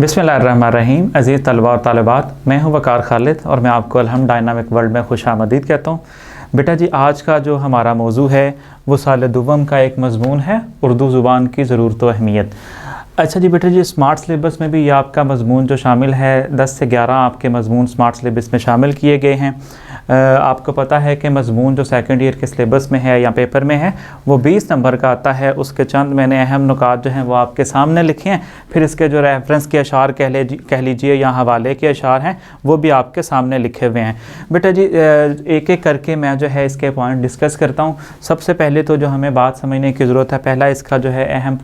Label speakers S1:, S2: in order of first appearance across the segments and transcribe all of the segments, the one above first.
S1: बिस्मिल्लाहिर्रहमानिर्रहीम। अज़ीज़ तलबा और तालिबात, मैं हूं वकार खालिद और मैं आपको अलहम डायनामिक वर्ल्ड में खुशामदीद कहता हूं। बेटा जी, आज का जो हमारा मौजू है वो साल दुवम का एक मज़मून है, उर्दू ज़ुबान की ज़रूरत व अहमियत। अच्छा जी बेटा जी, स्मार्ट सिलेबस में भी ये आपका मज़मून जो शामिल है 10 से 11 आपके मज़मून स्मार्ट सिलेबस में शामिल किए गए हैं। आपको पता है कि मज़मून जो सेकंड ईयर के सिलेबस में है या पेपर में है वो 20 नंबर का आता है। उसके चंद मैंने अहम नुकात जो हैं वो आपके सामने लिखे हैं, फिर इसके जो रेफरेंस के अशार कह लीजिए या हवाले के अशार हैं वो भी आपके सामने लिखे हुए हैं। बेटा जी एक एक करके मैं जो है इसके पॉइंट डिस्कस करता हूँ। सबसे पहले तो जो हमें बात समझने की ज़रूरत है, पहला इसका जो है अहम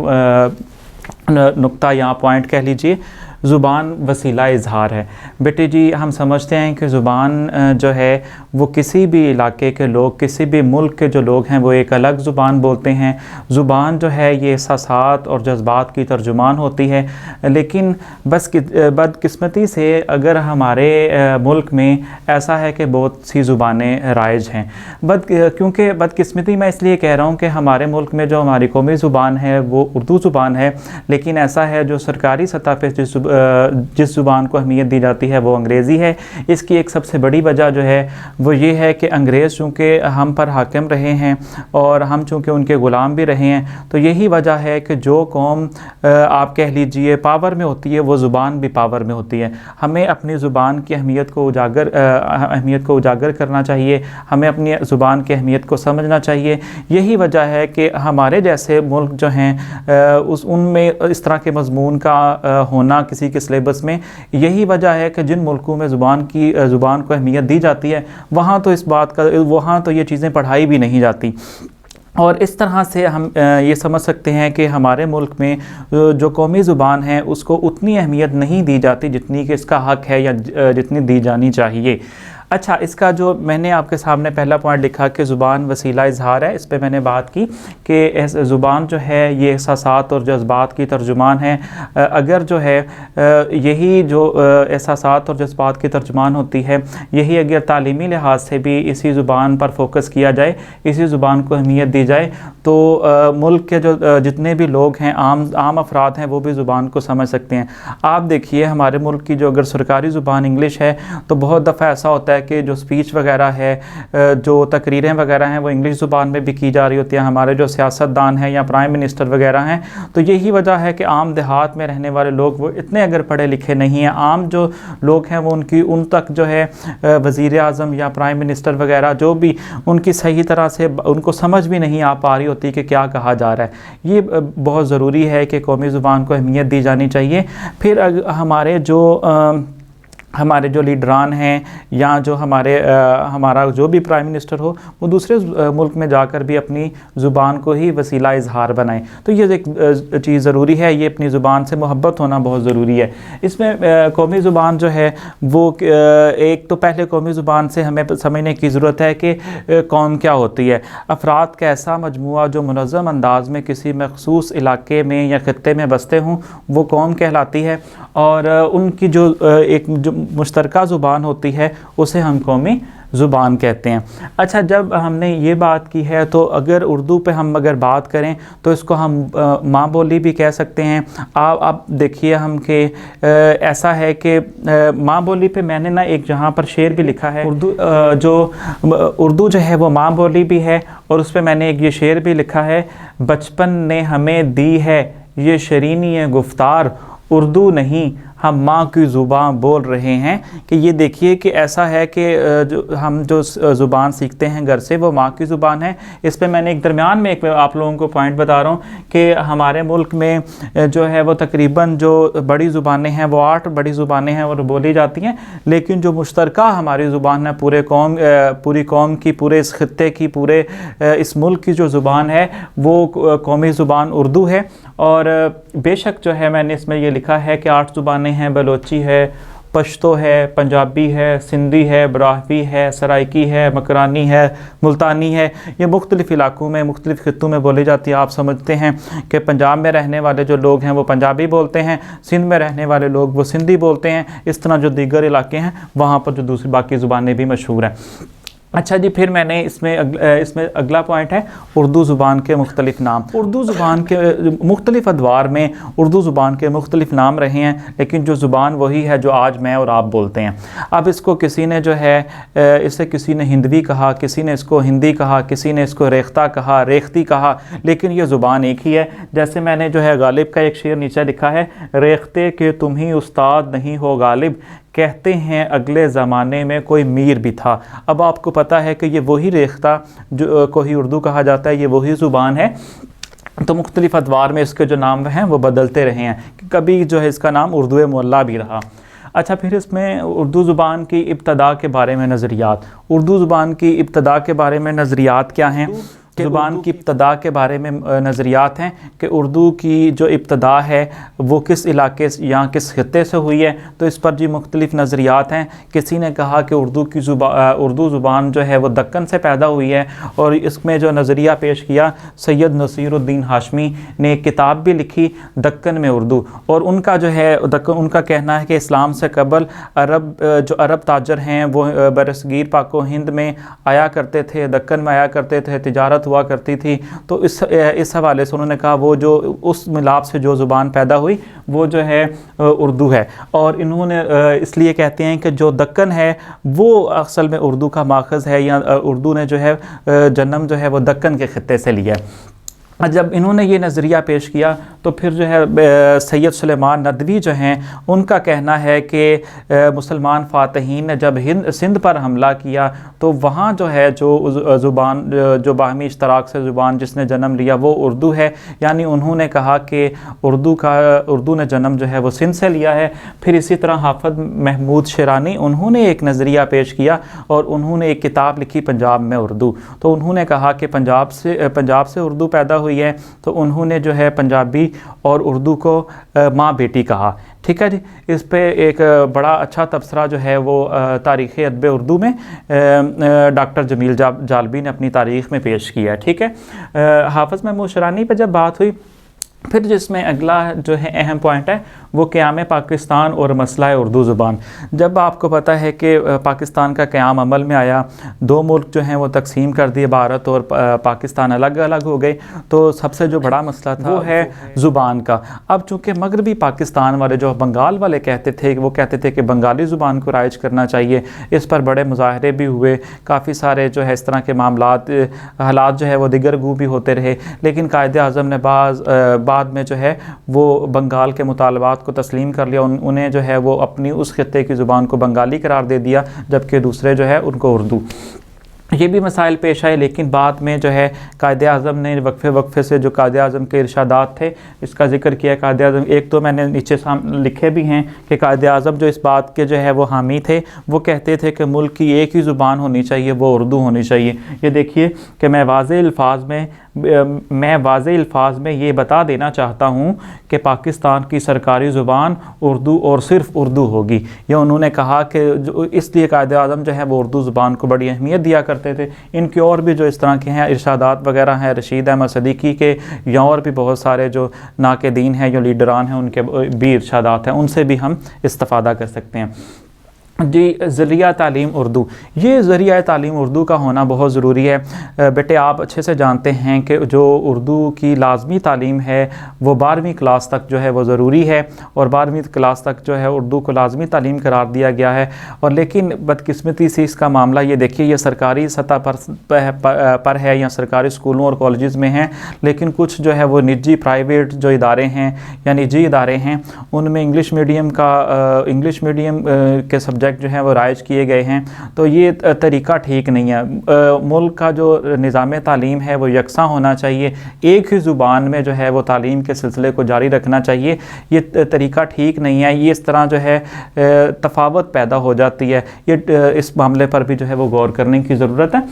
S1: नुक्ता या पॉइंट कह लीजिए, ज़ुबान वसीला इज़हार है। बेटे जी हम समझते हैं कि ज़ुबान जो है वो किसी भी इलाके के लोग, किसी भी मुल्क के जो लोग हैं वो एक अलग ज़ुबान बोलते हैं। ज़ुबान जो है ये एहसासात और जज्बात की तर्जुमान होती है। लेकिन बदकिस्मती से अगर हमारे मुल्क में ऐसा है कि बहुत सी ज़ुबानें राइज हैं। क्योंकि बदकिस्मती मैं इसलिए कह रहा हूँ कि हमारे मुल्क में जो हमारी कौमी ज़ुबान है वो उर्दू ज़ुबान है, लेकिन ऐसा है जो सरकारी सतह पर जिस ज़ुबान को अहमियत दी जाती है वो अंग्रेज़ी है। इसकी एक सबसे बड़ी वजह जो है वो ये है कि अंग्रेज़ चूँकि हम पर हाकिम रहे हैं और हम चूँकि उनके ग़ुलाम भी रहे हैं, तो यही वजह है कि जो कौम आप कह लीजिए पावर में होती है वो ज़ुबान भी पावर में होती है। हमें अपनी ज़ुबान की अहमियत को उजागर करना चाहिए, हमें अपनी ज़ुबान की अहमियत को समझना चाहिए। यही वजह है कि हमारे जैसे मुल्क जो हैं उनमें इस तरह के मज़मून का होना किसी के सिलेबस में, यही वजह है कि जिन मुल्कों में ज़ुबान को अहमियत दी जाती है वहाँ तो ये चीज़ें पढ़ाई भी नहीं जाती। और इस तरह से हम ये समझ सकते हैं कि हमारे मुल्क में जो कौमी ज़ुबान है उसको उतनी अहमियत नहीं दी जाती जितनी कि इसका हक़ है या जितनी दी जानी चाहिए। अच्छा, इसका जो मैंने आपके सामने पहला पॉइंट लिखा कि ज़ुबान वसीला इज़हार है, इस पे मैंने बात की कि ज़ुबान जो है ये एहसासात और जज्बात की तर्जुमान है। अगर जो है यही जो एहसासात और जज्बात की तर्जुमान होती है, यही अगर तालीमी लिहाज से भी इसी ज़ुबान पर फोकस किया जाए, इसी ज़ुबान को अहमियत दी जाए, तो मुल्क के जो जितने भी लोग हैं, आम अफराद हैं, वो भी ज़ुबान को समझ सकते हैं। आप देखिए हमारे मुल्क की जो अगर सरकारी ज़ुबान इंग्लिश है तो बहुत दफ़ा ऐसा होता है कि जो स्पीच वगैरह है, जो तकरीरें वगैरह हैं वो इंग्लिश ज़ुबान में भी की जा रही होती हैं। हमारे जो सियासतदान हैं या प्राइम मिनिस्टर वगैरह हैं, तो यही वजह है कि आम देहात में रहने वाले लोग वो इतने अगर पढ़े लिखे नहीं हैं, आम जो लोग हैं वो उन तक जो है वज़ीर आज़म या प्राइम मिनिस्टर वगैरह जो भी उनकी सही तरह से उनको समझ भी नहीं आ पा रही होती कि क्या कहा जा रहा है। ये बहुत ज़रूरी है कि कौमी ज़ुबान को अहमियत दी जानी चाहिए। फिर हमारे जो लीडरान हैं या जो हमारा जो भी प्राइम मिनिस्टर हो वो दूसरे मुल्क में जाकर भी अपनी ज़ुबान को ही वसीला इज़हार बनाएं। तो ये एक चीज़ ज़रूरी है, ये अपनी ज़ुबान से मोहब्बत होना बहुत ज़रूरी है। इसमें कौमी ज़ुबान जो है वो एक तो पहले कौमी ज़ुबान से हमें समझने की ज़रूरत है कि कौम क्या होती है। अफराद का ऐसा मजमूआ जो मुनज़्ज़म अंदाज़ में किसी मख़सूस इलाके में या ख़ित्ते में बसते हों वो कौम कहलाती है, और उनकी जो एक मुश्तरका ज़ुबान होती है उसे हम कौमी ज़ुबान कहते हैं। अच्छा, जब हमने ये बात की है तो अगर उर्दू पे हम अगर बात करें तो इसको हम माँ बोली भी कह सकते हैं। आप देखिए हम कि ऐसा है कि माँ बोली पे मैंने ना एक जहाँ पर शेर भी लिखा है, उर्दू जो है वो माँ बोली भी है, और उस पर मैंने एक ये शेर भी लिखा है, बचपन ने हमें दी है ये शरीनी गुफ्तार, उर्दू नहीं हम माँ की ज़ुबान बोल रहे हैं। कि ये देखिए कि ऐसा है कि हम जो ज़ुबान सीखते हैं घर से वो माँ की ज़ुबान है। इस पे मैंने एक दरमियान में एक आप लोगों को पॉइंट बता रहा हूँ कि हमारे मुल्क में जो है वो तकरीबन जो बड़ी ज़ुबानें हैं वो 8 बड़ी ज़ुबानें हैं और बोली जाती हैं, लेकिन जो मुश्तरका हमारी ज़ुबान है पूरी कौम की, पूरे इस खित्ते की, पूरे इस मुल्क की जो ज़ुबान है वो कौमी ज़ुबान उर्दू है। और बेशक जो है मैंने इसमें ये लिखा है कि 8 ज़ुबानें हैं, बलोची है, पश्तो है, पंजाबी है, सिंधी है, ब्राह्वी है, सराइकी है, मकरानी है, मुल्तानी है। ये मुख्तलिफ़ इलाकों में, मुख्तलिफ़ खित्तों में बोली जाती है। आप समझते हैं कि पंजाब में रहने वाले जो लोग हैं वो पंजाबी बोलते हैं, सिंध में रहने वाले लोग वो सिंधी बोलते हैं। इस तरह जो दीगर इलाके हैं वहाँ पर जो दूसरी बाकी ज़ुबानें भी मशहूर हैं। अच्छा जी, फिर मैंने इसमें अगला पॉइंट है उर्दू ज़ुबान के मुख्तलिफ़ नाम। उर्दू ज़ुबान के मुख्तलिफ़ अदवार में उर्दू ज़ुबान के मुख्तलिफ़ नाम रहे हैं, लेकिन जो ज़ुबान वही है जो आज मैं और आप बोलते हैं। अब इसको किसी ने जो है इसे किसी ने हिंदवी कहा, किसी ने इसको हिंदी कहा, किसी ने इसको रेख्ता कहा, रेख्ती कहा, लेकिन ये ज़ुबान एक ही है। जैसे मैंने जो है गालिब का एक शेर नीचे लिखा है, रेख्ते के तुम ही उस्ताद नहीं हो गालिब, कहते हैं अगले ज़माने में कोई मीर भी था। अब आपको पता है कि ये वही रेख्ता जो को ही उर्दू कहा जाता है, ये वही ज़ुबान है। तो मुख्तलिफ़ अदवार में इसके जो नाम हैं वो बदलते रहे हैं, कभी जो है इसका नाम उर्दू मुअल्ला भी रहा। अच्छा, फिर इसमें उर्दू ज़ुबान की इब्तदा के बारे में नज़रियात। उर्दू ज़ुबान की इब्तदा के बारे में नज़रियात क्या हैं? ज़ुबान की इब्तदा के बारे में नज़रियात हैं कि उर्दू की जो इब्तदा है वो किस इलाके से या किस खित्ते से हुई है। तो इस पर जी मुख्तलिफ़ नज़रियात हैं। किसी ने कहा कि उर्दू ज़ुबान जो है वो दक्कन से पैदा हुई है, और इसमें जो नज़रिया पेश किया सैयद नसीरुद्दीन हाशमी ने एक किताब भी लिखी दक्कन में उर्दू, और उनका जो है उनका कहना है कि इस्लाम से कबल जो अरब ताजर हैं वो बरसगीर पाको हिंद में आया करते थे, दक्कन में आया करते थे, तिजारत हुआ करती थी। तो इस हवाले से उन्होंने कहा वो जो उस मिलाप से जो ज़ुबान पैदा हुई वो जो है उर्दू है। और इन्होंने इसलिए कहते हैं कि जो दक्कन है वो असल में उर्दू का माखज़ है, या उर्दू ने जो है जन्म जो है वो दक्कन के खित्ते से लिया है। जब इन्होंने ये नज़रिया पेश किया तो फिर जो है सैयद सुलेमान नदवी जो हैं उनका कहना है कि मुसलमान फ़ातहीन ने जब सिंध पर हमला किया तो वहाँ जो है जो ज़ुबान जो बाहमी इश्तराक से ज़ुबान जिसने जन्म लिया वो उर्दू है। यानी उन्होंने कहा कि उर्दू ने जन्म जो है वो सिंध से लिया है। फिर इसी तरह हाफ़िज़ महमूद शिरानी उन्होंने एक नज़रिया पेश किया और उन्होंने एक किताब लिखी पंजाब में उर्दू। तो उन्होंने कहा कि पंजाब से उर्दू पैदा हुई है, तो उन्होंने जो है पंजाबी और उर्दू को माँ बेटी कहा। ठीक है जी। इस पे एक बड़ा अच्छा तबसरा जो है वो तारीख़ अदब उर्दू में डॉक्टर जमील जालबी ने अपनी तारीख़ में पेश किया है। ठीक है। हाफ़िज़ महमूद शिरानी पे जब बात हुई, फिर जिसमें अगला जो है अहम पॉइंट है वो क़याम पाकिस्तान और मसला उर्दू ज़ुबान। जब आपको पता है कि पाकिस्तान का क़याम अमल में आया, दो मुल्क जो हैं वो तकसीम कर दिए, भारत और पाकिस्तान अलग अलग हो गए, तो सबसे जो बड़ा मसला था वो है ज़ुबान का। अब चूँकि मगरबी पाकिस्तान वाले जो बंगाल वाले वो कहते थे कि बंगाली ज़ुबान को राइज करना चाहिए। इस पर बड़े मुज़ाहरे भी हुए, काफ़ी सारे जो है इस तरह के हालात जो है वो दिगर गू भी होते रहे, लेकिन कायदे आज़म ने बाद में जो है वो बंगाल के मुतालबात को तस्लीम कर लिया। उन्हें जो है वो अपनी उस खित्ते की ज़ुबान को बंगाली करार दे दिया, जबकि दूसरे जो है उनको उर्दू। ये भी मसाइल पेश आए, लेकिन बाद में जो है कायदे आज़म ने वक्फे से जो कायदे आज़म के इरशादात थे इसका ज़िक्र किया। कायदे आज़म एक तो मैंने नीचे लिखे भी हैं कि कायदे आज़म जो इस बात के जो है वो हामी थे, वो कहते थे कि मुल्क की एक ही ज़ुबान होनी चाहिए, वो उर्दू होनी चाहिए। ये देखिए कि मैं वाज़े अल्फाज में ये बता देना चाहता हूँ कि पाकिस्तान की सरकारी ज़ुबान उर्दू और सिर्फ़ उर्दू होगी। ये उन्होंने कहा कि इसलिए कायदे आज़म जो है वो उर्दू ज़ुबान को बड़ी अहमियत दिया करते थे। इनके और भी जो इस तरह के हैं इरशादात वगैरह हैं, रशीद अहमद सदीकी के या और भी बहुत सारे जो नाक़दीन हैं, जो लीडरान हैं, उनके भी इरशादात हैं, उनसे भी हम इस्तिफ़ादा कर सकते हैं। जी, ज़रिया तालीम उर्दू। ये ज़रिया तालीम उर्दू का होना बहुत ज़रूरी है। बेटे आप अच्छे से जानते हैं कि जो उर्दू की लाज़मी तालीम है वो 12वीं क्लास तक जो है वो ज़रूरी है, और 12वीं क्लास तक जो है उर्दू को लाज़मी तालीम करार दिया गया है। और लेकिन बदकिस्मती से इसका मामला ये देखिए, ये सरकारी सतह पर है या सरकारी स्कूलों और कॉलेज़ में है, लेकिन कुछ जो है वो निजी प्राइवेट जो इदारे हैं या निजी इदारे हैं उनमें इंग्लिश मीडियम के सब्जेक्ट जो है वो राइज किए गए हैं। तो ये तरीका ठीक नहीं है। मुल्क का जो निज़ाम तालीम है वो यकसा होना चाहिए, एक ही ज़ुबान में जो है वो तालीम के सिलसिले को जारी रखना चाहिए। ये तरीका ठीक नहीं है। ये इस तरह जो है तफावत पैदा हो जाती है। ये इस मामले पर भी जो है वो गौर करने की ज़रूरत है।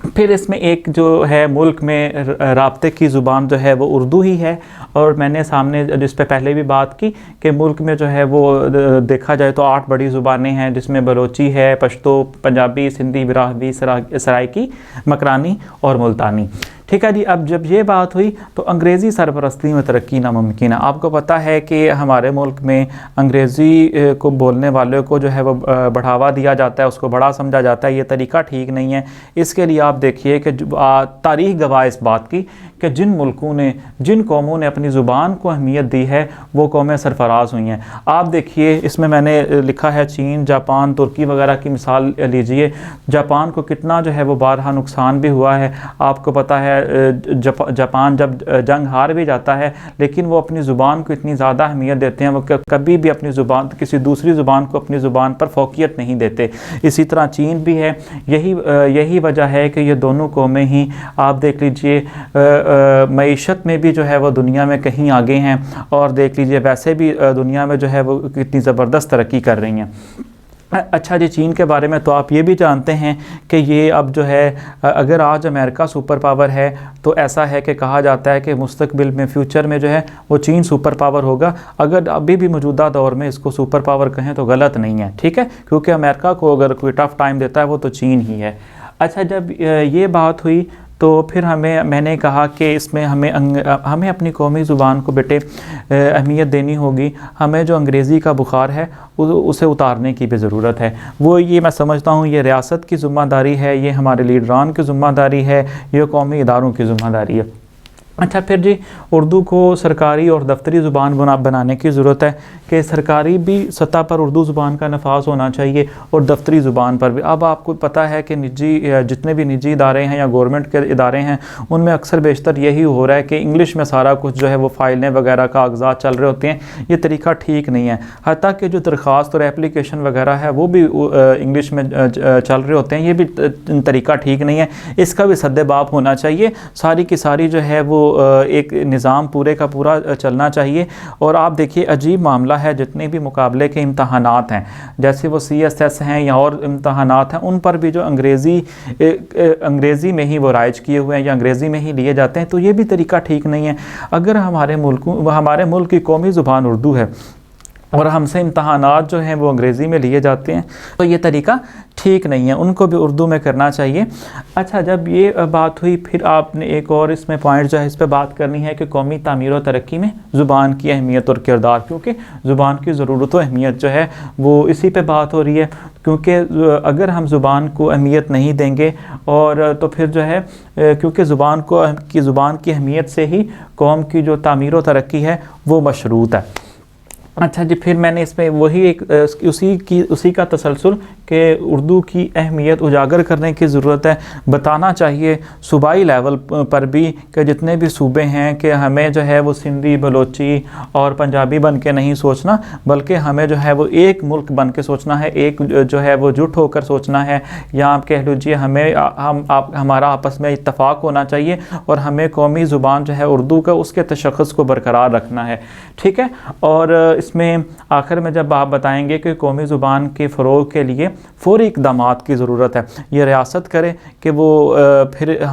S1: फिर इसमें एक जो है मुल्क में राब्ते की ज़ुबान जो है वो उर्दू ही है, और मैंने सामने जिस पे पहले भी बात की कि मुल्क में जो है वो देखा जाए तो 8 बड़ी ज़ुबानें हैं, जिसमें बलोची है, पश्तो, पंजाबी, सिंधी, बिराहवी, सराइकी, मकरानी और मुल्तानी। ठीक है जी। अब जब ये बात हुई तो अंग्रेज़ी सरपरस्ती में तरक्की नामुमकिन है। आपको पता है कि हमारे मुल्क में अंग्रेज़ी को बोलने वालों को जो है वो बढ़ावा दिया जाता है, उसको बड़ा समझा जाता है। ये तरीका ठीक नहीं है। इसके लिए आप देखिए कि तारीख़ गवाह इस बात की कि जिन मुल्कों ने, जिन कौमों ने अपनी ज़ुबान को अहमियत दी है वो कौमें सरफराज हुई हैं। आप देखिए, इसमें मैंने लिखा है चीन, जापान, तुर्की वगैरह की मिसाल लीजिए। जापान को कितना जो है वो बारहा नुकसान भी हुआ है। आपको पता है जापान जब जंग हार भी जाता है लेकिन वो अपनी ज़ुबान को इतनी ज़्यादा अहमियत देते हैं, वो कभी भी अपनी ज़ुबान, किसी दूसरी ज़ुबान को अपनी ज़ुबान पर फोकियत नहीं देते। इसी तरह चीन भी है। यही वजह है कि ये दोनों कौमें ही, आप देख लीजिए, मईशत में भी जो है वो दुनिया में कहीं आगे हैं, और देख लीजिए वैसे भी दुनिया में जो है वो कितनी ज़बरदस्त तरक्की कर रही हैं। अच्छा जी, चीन के बारे में तो आप ये भी जानते हैं कि ये अब जो है, अगर आज अमेरिका सुपर पावर है तो ऐसा है कि कहा जाता है कि मुस्तकबिल में, फ्यूचर में जो है वो चीन सुपर पावर होगा। अगर अभी भी मौजूदा दौर में इसको सुपर पावर कहें तो गलत नहीं है, ठीक है, क्योंकि अमेरिका को अगर कोई टफ़ टाइम देता है वो तो चीन ही है। अच्छा, जब ये बात हुई तो फिर मैंने कहा कि इसमें हमें अपनी कौमी ज़ुबान को बेटे अहमियत देनी होगी। हमें जो अंग्रेज़ी का बुखार है उसे उतारने की भी ज़रूरत है। वो ये मैं समझता हूँ ये रियासत की ज़िम्मेदारी है, ये हमारे लीडरान की ज़िम्मेदारी है, ये कौमी इदारों की ज़िम्मेदारी है। अच्छा, फिर जी उर्दू को सरकारी और दफ्तरी ज़ुबान बनाने की ज़रूरत है कि सरकारी भी सतह पर उर्दू ज़ुबान का नफाज होना चाहिए और दफ्तरी ज़ुबान पर भी। अब आपको पता है कि जितने भी निजी इदारे हैं या गवर्नमेंट के इदारे हैं उनमें अक्सर बेशतर यही हो रहा है कि इंग्लिश में सारा कुछ जो है वो फ़ाइलें वगैरह कागजात चल रहे होते हैं। ये तरीका ठीक नहीं है। हत्ता कि जो दरख्वास्त और एप्लीकेशन वगैरह है वो भी इंग्लिश में चल रहे होते हैं। ये भी तरीका ठीक नहीं है। इसका भी सद्देबाप होना चाहिए। सारी की सारी जो है वो एक निज़ाम पूरे का पूरा चलना चाहिए। और आप देखिए, अजीब मामला है, जितने भी मुकाबले के इम्तहानात हैं, जैसे वो CSS हैं या और इम्तहानात हैं, उन पर भी जो अंग्रेज़ी में ही वो राइज किए हुए हैं या अंग्रेज़ी में ही लिए जाते हैं, तो ये भी तरीका ठीक नहीं है। अगर हमारे मुल्क की कौमी ज़ुबान उर्दू है और हमसे इम्तहानात जो हैं वो अंग्रेज़ी में लिए जाते हैं, तो ये तरीका ठीक नहीं है। उनको भी उर्दू में करना चाहिए। अच्छा, जब ये बात हुई, फिर आपने एक और इसमें पॉइंट जो है इस पर बात करनी है कि कौमी तामीर और तरक्की में ज़ुबान की अहमियत और किरदार, क्योंकि ज़ुबान की ज़रूरत और अहमियत जो है वो इसी पे बात हो रही है। क्योंकि अगर हम ज़ुबान को अहमियत नहीं देंगे और तो फिर जो है, क्योंकि ज़ुबान की अहमियत से ही कौम की जो तामीर और तरक्की है वो मशरूत है। अच्छा जी, फिर मैंने इसमें वही एक उसी का तसलसल कि उर्दू की अहमियत उजागर करने की ज़रूरत है। बताना चाहिए सूबाई लेवल पर भी कि जितने भी सूबे हैं कि हमें जो है वो सिंधी, बलोची और पंजाबी बन के नहीं सोचना, बल्कि हमें जो है वो एक मुल्क बन के सोचना है, एक जो है वो जुट होकर सोचना है। या आप कह लीजिए हमारा आपस में इत्तफ़ाक़ होना चाहिए और हमें कौमी ज़ुबान जो है उर्दू का, उसके तशख़्ख़ुस को बरकरार रखना है, ठीक है। और इसमें आखिर में जब आप बताएंगे कि कौमी ज़ुबान के फ़रोग़ के लिए फ़ौरी इक़दामात की ज़रूरत है, ये रियासत करे कि वो फिर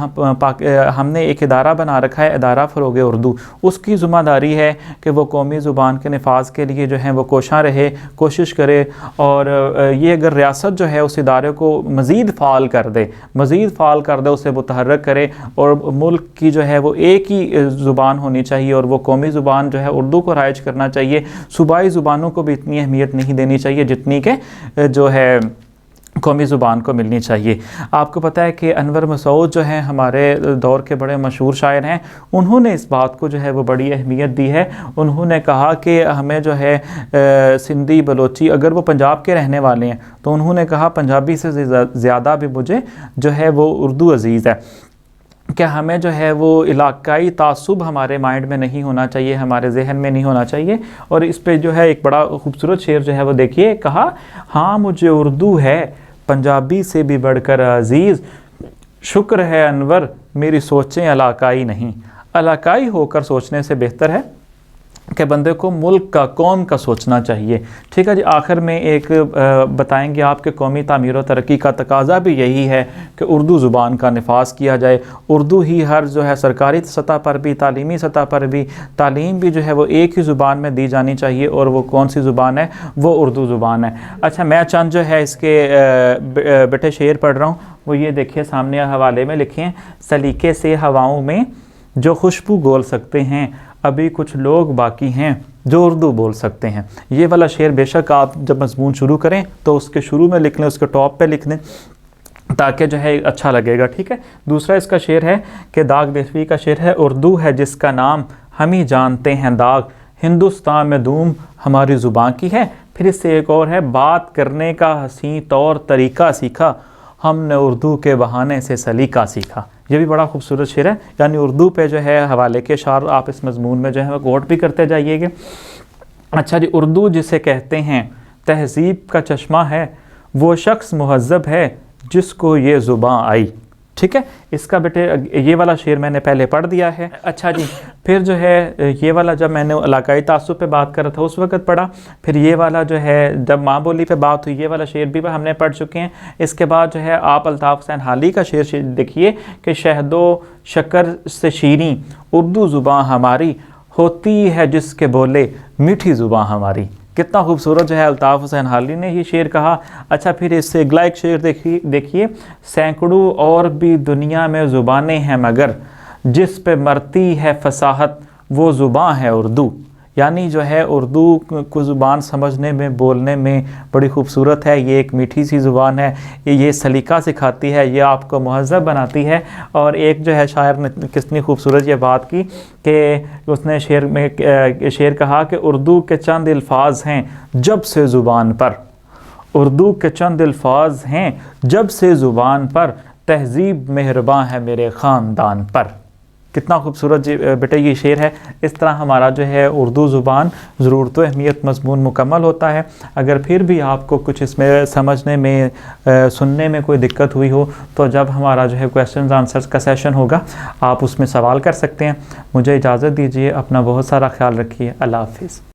S1: हमने एक इदारा बना रखा है, इदारा फ़रोग़ उर्दू, उसकी ज़िम्मेदारी है कि वो कौमी ज़ुबान के नफाज के लिए जो है वो कोशिश करे। और ये अगर रियासत जो है उस इदारे को मज़ीद फ़ाल कर दे, उसे मुतहर्रिक करे, और मुल्क की जो है वो एक ही ज़ुबान होनी चाहिए और वो कौमी ज़ुबान जो है उर्दू को राइज करना चाहिए। सूबाई ज़ुबानों को भी इतनी अहमियत नहीं देनी चाहिए जितनी के जो है कौमी ज़ुबान को मिलनी चाहिए। आपको पता है कि अनवर मसूद जो हैं हमारे दौर के बड़े मशहूर शायर हैं, उन्होंने इस बात को जो है वो बड़ी अहमियत दी है। उन्होंने कहा कि हमें जो है सिंधी, बलोची, अगर वो पंजाब के रहने वाले हैं तो उन्होंने कहा पंजाबी से ज़्यादा भी मुझे जो है वो उर्दू अज़ीज़ है। क्या हमें जो है वो इलाकाई तासुब हमारे माइंड में नहीं होना चाहिए, हमारे जहन में नहीं होना चाहिए। और इस पे जो है एक बड़ा खूबसूरत शेर जो है वो देखिए, कहा, हाँ मुझे उर्दू है पंजाबी से भी बढ़कर अजीज़, शुक्र है अनवर मेरी सोचें इलाकाई नहीं। इलाकाई होकर सोचने से बेहतर है कि बंदे को मुल्क का, कौम का सोचना चाहिए। ठीक है जी। आखिर में एक बताएंगे आपके कौमी तामीर और तरक्की का तकाजा भी यही है कि उर्दू ज़ुबान का नफाज किया जाए। उर्दू ही हर जो है सरकारी सतह पर भी, तालीमी सतह पर भी, तालीम भी जो है वो एक ही ज़ुबान में दी जानी चाहिए, और वो कौन सी ज़ुबान है? वो उर्दू ज़ुबान है। अच्छा, मैं चंद जो है इसके बेटे शेर पढ़ रहा हूँ, वो ये देखिए सामने हवाले में लिखे हैं। सलीके से हवाओं में जो खुशबू घोल सकते हैं, अभी कुछ लोग बाकी हैं जो उर्दू बोल सकते हैं। ये वाला शेर बेशक आप जब मजमून शुरू करें तो उसके शुरू में लिख लें, उसके टॉप पे लिख लें, ताकि जो है अच्छा लगेगा। ठीक है। दूसरा इसका शेर है कि दाग देशवी का शेर है, उर्दू है जिसका नाम हम ही जानते हैं दाग, हिंदुस्तान में धूम हमारी ज़ुबान की है। फिर इससे एक और है, बात करने का हसीं तौर तरीका सीखा, हमने उर्दू के बहाने से सलीका सीखा। ये भी बड़ा खूबसूरत शेर है। यानी उर्दू पे जो है हवाले के शार आप इस मजमून में जो है कोट भी करते जाइएगा। अच्छा जी, उर्दू जिसे कहते हैं तहज़ीब का चश्मा है, वो शख्स मुहज़्ज़ब है जिसको ये ज़ुबान आई। ठीक है। इसका बेटे ये वाला शेर मैंने पहले पढ़ दिया है। अच्छा जी, फिर जो है ये वाला जब मैंने इलाकाई तासुब पे बात कर रहा था उस वक़्त पढ़ा। फिर ये वाला जो है जब माँ बोली पे बात हुई, ये वाला शेर भी हमने पढ़ चुके हैं। इसके बाद जो है आप अल्ताफ़ हुसैन हाली का शेर देखिए कि शहदो शक्कर से शीरी उर्दू ज़ुबान हमारी, होती है जिसके बोले मीठी ज़ुबान हमारी। कितना खूबसूरत जो है अल्ताफ़ हुसैन हाली ने ये शेर कहा। अच्छा, फिर इससे अगला एक शेर देखिए, सैकड़ों और भी दुनिया में ज़ुबानें हैं मगर जिस पे मरती है फसाहत वो ज़ुबान है उर्दू। यानी जो है उर्दू को ज़ुबान समझने में, बोलने में बड़ी खूबसूरत है। ये एक मीठी सी ज़ुबान है, ये सलीका सिखाती है, ये आपको मुहज़्ज़ब बनाती है। और एक जो है शायर ने कितनी खूबसूरत ये बात की कि उसने शेर कहा कि उर्दू के चंद अल्फाज हैं जब से ज़ुबान पर, उर्दू के चंद अल्फाज हैं जब से ज़ुबान पर, तहज़ीब मेहरबान है मेरे ख़ानदान पर। कितना खूबसूरत जी बेटे ये शेर है। इस तरह हमारा जो है उर्दू ज़ुबान ज़रूरत व अहमियत मज़मून मुकम्मल होता है। अगर फिर भी आपको कुछ इसमें समझने में, सुनने में कोई दिक्कत हुई हो, तो जब हमारा जो है क्वेश्चन आंसर्स का सेशन होगा आप उसमें सवाल कर सकते हैं। मुझे इजाज़त दीजिए, अपना बहुत सारा ख्याल रखिए। अल्लाह हाफ़िज़।